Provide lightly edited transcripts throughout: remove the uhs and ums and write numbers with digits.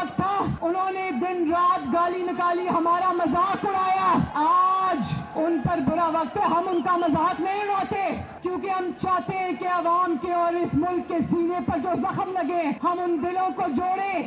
وقت تھا انہوں نے دن رات گالی نکالی, ہمارا مذاق اڑایا. آج ان پر برا وقت ہے, ہم ان کا مذاق نہیں اڑاتے کیونکہ ہم چاہتے ہیں کہ عوام کے اور اس ملک کے سینے پر جو زخم لگے ہم ان دلوں کو جوڑیں.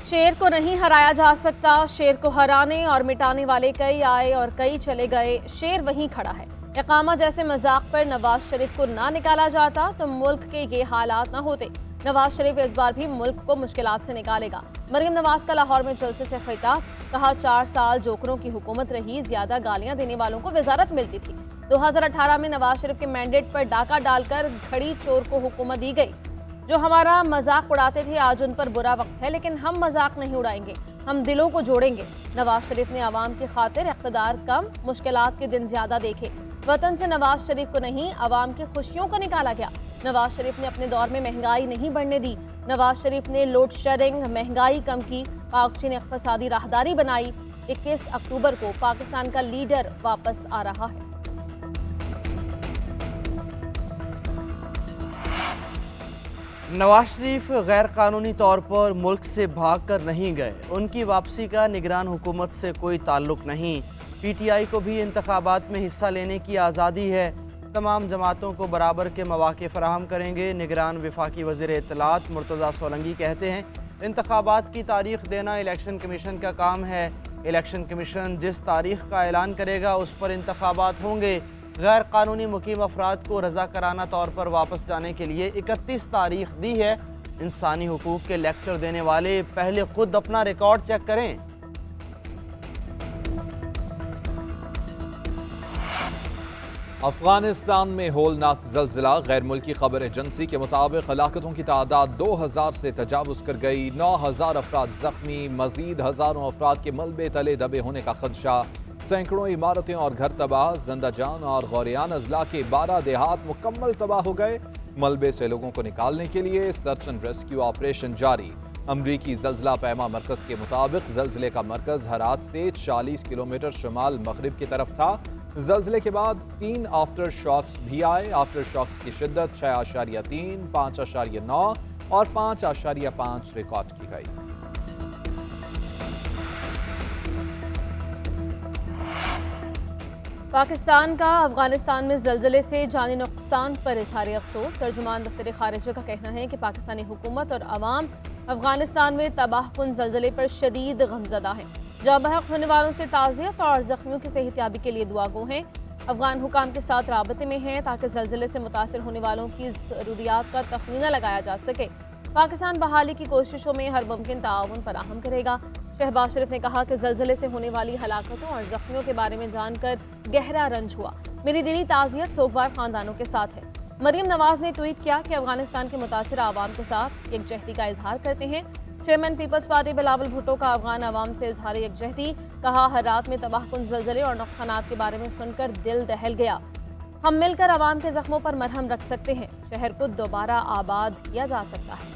شیر کو نہیں ہرایا جا سکتا, شیر کو ہرانے اور مٹانے والے کئی آئے اور کئی چلے گئے, شیر وہیں کھڑا ہے. اقامہ جیسے مذاق پر نواز شریف کو نہ نکالا جاتا تو ملک کے یہ حالات نہ ہوتے. نواز شریف اس بار بھی ملک کو مشکلات سے نکالے گا. مریم نواز کا لاہور میں جلسے سے خطاب, کہا 4 سال جوکروں کی حکومت رہی, زیادہ گالیاں دینے والوں کو وزارت ملتی تھی. 2018 میں نواز شریف کے مینڈیٹ پر ڈاکہ ڈال کر گھڑی چور کو حکومت دی گئی. جو ہمارا مذاق اڑاتے تھے آج ان پر برا وقت ہے, لیکن ہم مذاق نہیں اڑائیں گے, ہم دلوں کو جوڑیں گے. نواز شریف نے عوام کی خاطر اقتدار کم, مشکلات کے دن زیادہ دیکھے. وطن سے نواز شریف کو نہیں, عوام کی خوشیوں کو نکالا گیا. نواز شریف نے اپنے دور میں مہنگائی نہیں بڑھنے دی. نواز شریف نے لوڈ شیڈنگ, مہنگائی کم کی. پاک چین اقتصادی راہداری بنائی. 21 اکتوبر کو پاکستان کا لیڈر واپس آ رہا ہے. نواز شریف غیر قانونی طور پر ملک سے بھاگ کر نہیں گئے. ان کی واپسی کا نگران حکومت سے کوئی تعلق نہیں. پی ٹی آئی کو بھی انتخابات میں حصہ لینے کی آزادی ہے. تمام جماعتوں کو برابر کے مواقع فراہم کریں گے. نگران وفاقی وزیر اطلاعات مرتضیٰ سولنگی کہتے ہیں انتخابات کی تاریخ دینا الیکشن کمیشن کا کام ہے. الیکشن کمیشن جس تاریخ کا اعلان کرے گا اس پر انتخابات ہوں گے. غیر قانونی مقیم افراد کو رضاکارانہ طور پر واپس جانے کے لیے 31 تاریخ دی ہے. انسانی حقوق کے لیکچر دینے والے پہلے خود اپنا ریکارڈ چیک کریں. افغانستان میں ہولناک زلزلہ. غیر ملکی خبر ایجنسی کے مطابق ہلاکتوں کی تعداد 2000 سے تجاوز کر گئی. 9000 افراد زخمی. مزید ہزاروں افراد کے ملبے تلے دبے ہونے کا خدشہ. سینکڑوں عمارتیں اور گھر تباہ. زندہ جان اور غوریان اضلاع کے 12 دیہات مکمل تباہ ہو گئے. ملبے سے لوگوں کو نکالنے کے لیے سرچ اینڈ ریسکیو آپریشن جاری. امریکی زلزلہ پیما مرکز کے مطابق زلزلے کا مرکز ہرات سے 40 کلومیٹر شمال مغرب کی طرف تھا. زلزلے کے بعد 3 آفٹر شاکس بھی آئے. آفٹر شاکس کی شدت 6.3, 5.9 اور 5.5 ریکارڈ کی گئی. پاکستان کا افغانستان میں زلزلے سے جانی نقصان پر اظہار افسوس. ترجمان دفتر خارجہ کا کہنا ہے کہ پاکستانی حکومت اور عوام افغانستان میں تباہ کن زلزلے پر شدید غمزدہ ہیں. جاں بحق ہونے والوں سے تعزیت اور زخمیوں کی صحت یابی کے لیے دعا گو ہیں. افغان حکام کے ساتھ رابطے میں ہیں تاکہ زلزلے سے متاثر ہونے والوں کی ضروریات کا تخمینہ لگایا جا سکے. پاکستان بحالی کی کوششوں میں ہر ممکن تعاون فراہم کرے گا. شہباز شریف نے کہا کہ زلزلے سے ہونے والی ہلاکتوں اور زخمیوں کے بارے میں جان کر گہرا رنج ہوا. میری دلی تعزیت سوگوار خاندانوں کے ساتھ ہے. مریم نواز نے ٹویٹ کیا کہ افغانستان کے متاثرہ عوام کے ساتھ یکجہتی کا اظہار کرتے ہیں. چیئرمین پیپلز پارٹی بلاول بھٹو کا افغان عوام سے اظہار یکجہتی. کہا ہر رات میں تباہ کن زلزلے اور نقصانات کے بارے میں سن کر دل دہل گیا. ہم مل کر عوام کے زخموں پر مرہم رکھ سکتے ہیں. شہر کو دوبارہ آباد کیا جا سکتا ہے.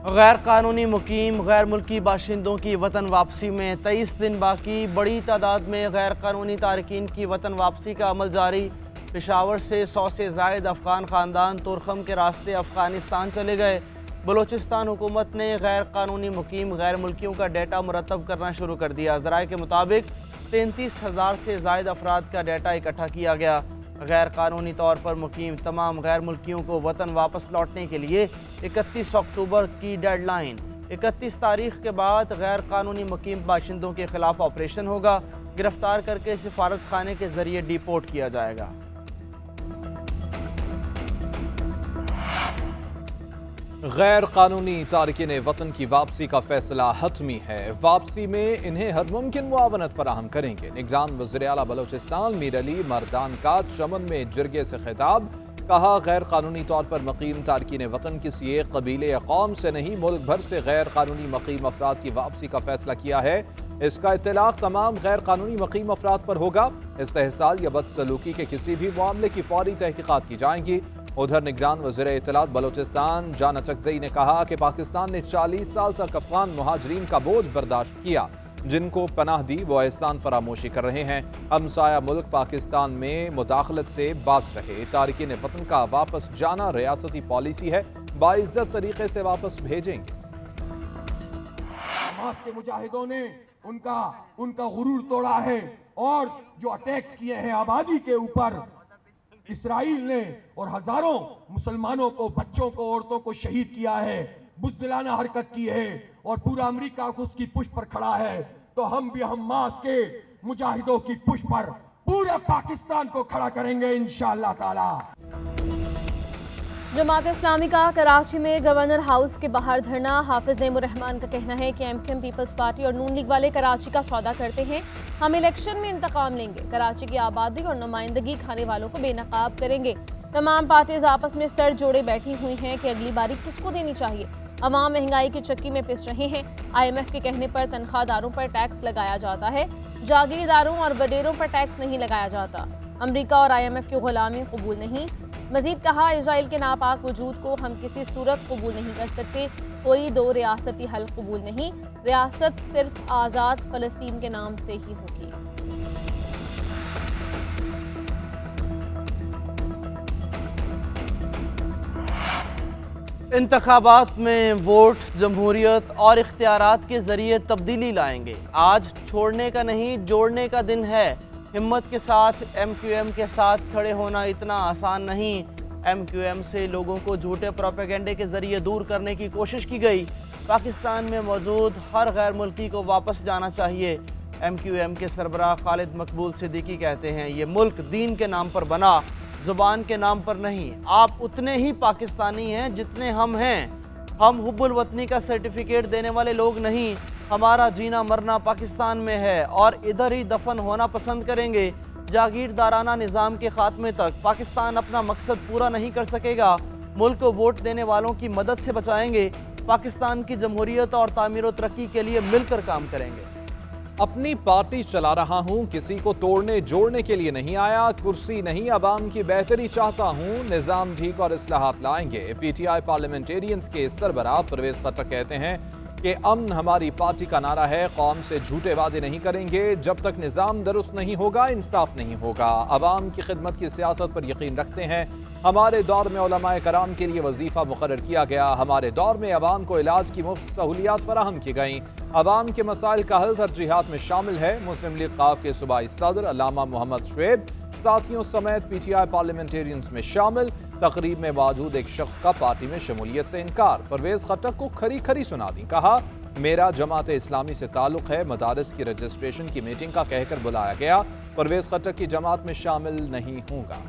غیر قانونی مقیم غیر ملکی باشندوں کی وطن واپسی میں 23 دن باقی. بڑی تعداد میں غیر قانونی تارکین کی وطن واپسی کا عمل جاری. پشاور سے 100 سے زائد افغان خاندان تورخم کے راستے افغانستان چلے گئے. بلوچستان حکومت نے غیر قانونی مقیم غیر ملکیوں کا ڈیٹا مرتب کرنا شروع کر دیا. ذرائع کے مطابق 33,000 سے زائد افراد کا ڈیٹا اکٹھا کیا گیا. غیر قانونی طور پر مقیم تمام غیر ملکیوں کو وطن واپس لوٹنے کے لیے 31 اکتوبر کی ڈیڈ لائن. 31 تاریخ کے بعد غیر قانونی مقیم باشندوں کے خلاف آپریشن ہوگا. گرفتار کر کے سفارت خانے کے ذریعے ڈیپورٹ کیا جائے گا. غیر قانونی تارکین وطن کی واپسی کا فیصلہ حتمی ہے. واپسی میں انہیں ہر ممکن معاونت فراہم کریں گے. نگران وزیر اعلیٰ بلوچستان میر علی مردان کا چمن میں جرگے سے خطاب. کہا غیر قانونی طور پر مقیم تارکین وطن کسی ایک قبیلے یا قوم سے نہیں ملک بھر سے غیر قانونی مقیم افراد کی واپسی کا فیصلہ کیا ہے. اس کا اطلاق تمام غیر قانونی مقیم افراد پر ہوگا. استحصال یا بدسلوکی کے کسی بھی معاملے کی فوری تحقیقات کی جائیں گی. ادھر نگران وزیر اطلاعات بلوچستان جان اچکزئی نے کہا کہ پاکستان نے 40 سال تک افغان مہاجرین کا بوجھ برداشت کیا. جن کو پناہ دی وہ احسان فراموشی کر رہے ہیں۔ ہمسایہ ملک پاکستان میں مداخلت سے باز رہے۔ تارکین وطن کا واپس جانا ریاستی پالیسی ہے، باعزت طریقے سے واپس بھیجیں گے۔ حماس کے مجاہدوں نے ان کا غرور توڑا ہے اور جو اٹیکس کیے ہیں آبادی کے اوپر اسرائیل نے، اور ہزاروں مسلمانوں کو، بچوں کو، عورتوں کو شہید کیا ہے، بزدلانہ حرکت کی ہے، اور پورا امریکہ اس کی پشت پر کھڑا ہے، تو ہم بھی حماس کے مجاہدوں کی پشت پر پورے پاکستان کو کھڑا کریں گے انشاءاللہ تعالی۔ جماعت اسلامی کا کراچی میں گورنر ہاؤس کے باہر دھرنا۔ حافظ نعیم الرحمان کا کہنا ہے کہ MQM پیپلز پارٹی اور نون لیگ والے کراچی کا سودا کرتے ہیں، ہم الیکشن میں انتقام لیں گے، کراچی کی آبادی اور نمائندگی کھانے والوں کو بے نقاب کریں گے۔ تمام پارٹیز آپس میں سر جوڑے بیٹھی ہوئی ہیں کہ اگلی باری کس کو دینی چاہیے۔ عوام مہنگائی کی چکی میں پس رہے ہیں۔ IMF کے کہنے پر تنخواہ داروں پر ٹیکس لگایا جاتا ہے، جاگیرداروں اور وڈیروں پر ٹیکس نہیں لگایا جاتا۔ امریکہ اور IMF کی غلامی قبول نہیں۔ مزید کہا، اسرائیل کے ناپاک وجود کو ہم کسی صورت قبول نہیں کر سکتے، کوئی دو ریاستی حل قبول نہیں، ریاست صرف آزاد فلسطین کے نام سے ہی ہوگی۔ انتخابات میں ووٹ جمہوریت اور اختیارات کے ذریعے تبدیلی لائیں گے۔ آج چھوڑنے کا نہیں جوڑنے کا دن ہے۔ ہمت کے ساتھ MQM کے ساتھ کھڑے ہونا اتنا آسان نہیں۔ MQM سے لوگوں کو جھوٹے پروپیگنڈے کے ذریعے دور کرنے کی کوشش کی گئی۔ پاکستان میں موجود ہر غیر ملکی کو واپس جانا چاہیے۔ MQM کے سربراہ خالد مقبول صدیقی کہتے ہیں، یہ ملک دین کے نام پر بنا، زبان کے نام پر نہیں۔ آپ اتنے ہی پاکستانی ہیں جتنے ہم ہیں۔ ہم حب الوطنی کا سرٹیفکیٹ دینے والے لوگ نہیں۔ ہمارا جینا مرنا پاکستان میں ہے اور ادھر ہی دفن ہونا پسند کریں گے۔ جاگیردارانہ نظام کے خاتمے تک پاکستان اپنا مقصد پورا نہیں کر سکے گا۔ ملک کو ووٹ دینے والوں کی مدد سے بچائیں گے۔ پاکستان کی جمہوریت اور تعمیر و ترقی کے لیے مل کر کام کریں گے۔ اپنی پارٹی چلا رہا ہوں، کسی کو توڑنے جوڑنے کے لیے نہیں آیا، کرسی نہیں عوام کی بہتری چاہتا ہوں، نظام ٹھیک اور اصلاحات لائیں گے۔ PTI پارلیمنٹیرینز کے سربراہ پرویز خٹک کہتے ہیں کہ امن ہماری پارٹی کا نعرہ ہے، قوم سے جھوٹے وعدے نہیں کریں گے، جب تک نظام درست نہیں ہوگا انصاف نہیں ہوگا۔ عوام کی خدمت کی سیاست پر یقین رکھتے ہیں۔ ہمارے دور میں علماء کرام کے لیے وظیفہ مقرر کیا گیا، ہمارے دور میں عوام کو علاج کی مفت سہولیات فراہم کی گئیں، عوام کے مسائل کا حل ترجیحات میں شامل ہے۔ مسلم لیگ قاف کے صوبائی صدر علامہ محمد شعیب ساتھیوں سمیت PTI پارلیمنٹیرینز میں شامل۔ تقریب میں موجود ایک شخص کا پارٹی میں شمولیت سے انکار، پرویز خٹک کو کھری کھری سنا دی، کہا میرا جماعت اسلامی سے تعلق ہے، مدارس کی رجسٹریشن کی میٹنگ کا کہہ کر بلایا گیا، پرویز خٹک کی جماعت میں شامل نہیں ہوں گا۔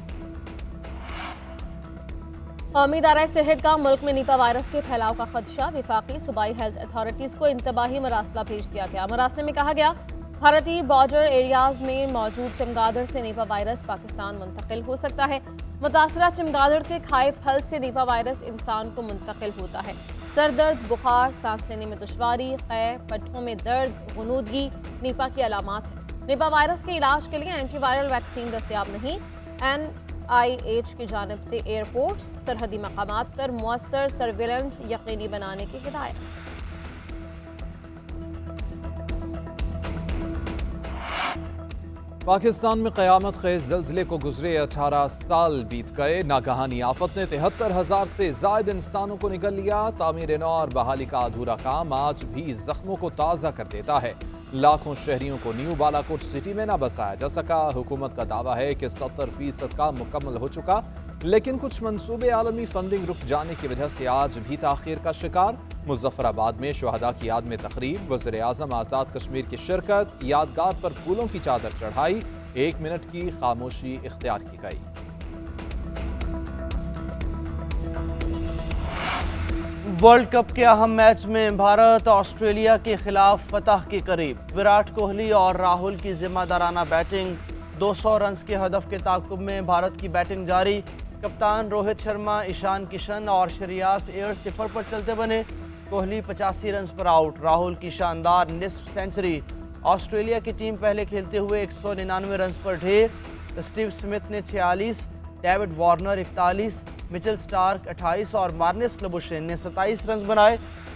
قومی ادارہ صحت کا ملک میں نیپا وائرس کے پھیلاؤ کا خدشہ، وفاقی صوبائی ہیلتھ اتھارٹیز کو انتباہی مراسلہ بھیج دیا گیا۔ مراسلے میں کہا گیا بھارتی بارڈر ایریاز میں موجود چمگادڑ سے نیپا وائرس پاکستان منتقل ہو سکتا ہے۔ متاثرہ چمگادڑ کے کھائے پھل سے نیپا وائرس انسان کو منتقل ہوتا ہے۔ سر درد، بخار، سانس لینے میں دشواری، قے، پٹھوں میں درد، غنودگی نیپا کی علامات ہیں۔ نیپا وائرس کے علاج کے لیے اینٹی وائرل ویکسین دستیاب نہیں۔ NIH کی جانب سے ایئرپورٹس، سرحدی مقامات پر مؤثر سرویلنس یقینی بنانے کی ہدایت۔ پاکستان میں قیامت خیز زلزلے کو گزرے 18 سال بیت گئے، ناگہانی آفت نے 73,000 سے زائد انسانوں کو نگل لیا۔ تعمیر نو اور بحالی کا ادھورا کام آج بھی زخموں کو تازہ کر دیتا ہے۔ لاکھوں شہریوں کو نیو بالاکوٹ سٹی میں نہ بسایا جا سکا۔ حکومت کا دعویٰ ہے کہ 70% کام مکمل ہو چکا، لیکن کچھ منصوبے عالمی فنڈنگ رک جانے کی وجہ سے آج بھی تاخیر کا شکار۔ مظفر آباد میں شہداء کی یاد میں تقریب، وزیر اعظم آزاد کشمیر کی شرکت، یادگار پر پھولوں کی چادر چڑھائی، 1 منٹ کی خاموشی اختیار کی گئی۔ ورلڈ کپ کے اہم میچ میں بھارت آسٹریلیا کے خلاف فتح کے قریب، وراٹ کوہلی اور راہل کی ذمہ دارانہ بیٹنگ، 200 رنز کے ہدف کے تعاقب میں بھارت کی بیٹنگ جاری۔ کپتان روہت شرما، ایشان کشن اور شریاس ایئر 0 پر چلتے بنے۔ کوہلی 85 رنز پر آؤٹ، راہل کی شاندار نصف سینچری۔ آسٹریلیا کی ٹیم پہلے کھیلتے ہوئے 199 رنز پر ڈھیر۔ اسٹیو سمتھ نے 46، ڈیوڈ وارنر 41، مچل سٹارک 28 اور مارنس لبوشن نے 27 رنز بنائے۔